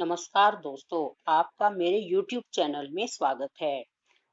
नमस्कार दोस्तों, आपका मेरे YouTube चैनल में स्वागत है।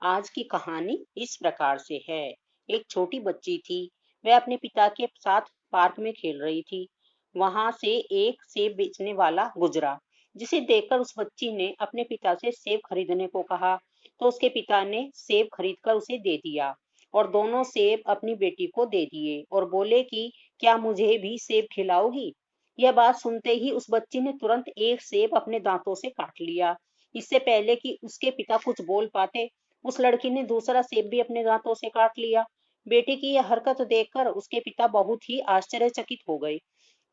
आज की कहानी इस प्रकार से है। एक छोटी बच्ची थी, वह अपने पिता के साथ पार्क में खेल रही थी। वहां से एक सेब बेचने वाला गुजरा, जिसे देखकर उस बच्ची ने अपने पिता से सेब खरीदने को कहा। तो उसके पिता ने सेब खरीदकर उसे दे दिया और दोनों सेब अपनी बेटी को दे दिए और बोले कि क्या मुझे भी सेब खिलाओगी? यह बात सुनते ही उस बच्ची ने तुरंत एक सेब अपने दांतों से काट लिया। इससे पहले कि उसके पिता कुछ बोल पाते, उस लड़की ने दूसरा सेब भी अपने दांतों से काट लिया। बेटी की यह हरकत देखकर उसके पिता बहुत ही आश्चर्यचकित हो गए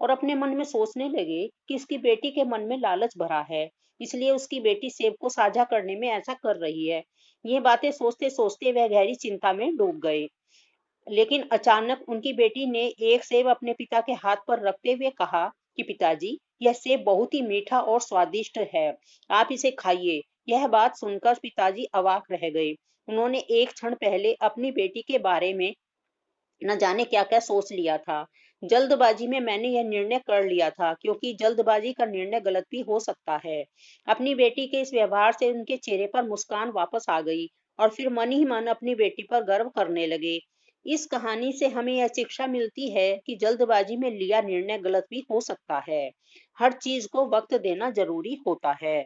और अपने मन में सोचने लगे कि इसकी बेटी के मन में लालच भरा है, इसलिए उसकी बेटी सेब को साझा करने में ऐसा कर रही है। ये बातें सोचते सोचते वह गहरी चिंता में डूब गए। लेकिन अचानक उनकी बेटी ने एक सेब अपने पिता के हाथ पर रखते हुए कहा कि पिताजी, यह सेब बहुत ही मीठा और स्वादिष्ट है, आप इसे खाइए। यह बात सुनकर पिताजी अवाक रह गए। उन्होंने एक क्षण पहले अपनी बेटी के बारे में न जाने क्या क्या सोच लिया था। जल्दबाजी में मैंने यह निर्णय कर लिया था, क्योंकि जल्दबाजी का निर्णय गलत भी हो सकता है। अपनी बेटी के इस व्यवहार से उनके चेहरे पर मुस्कान वापस आ गई और फिर मन ही मन अपनी बेटी पर गर्व करने लगे। इस कहानी से हमें यह शिक्षा मिलती है कि जल्दबाजी में लिया निर्णय गलत भी हो सकता है। हर चीज को वक्त देना जरूरी होता है।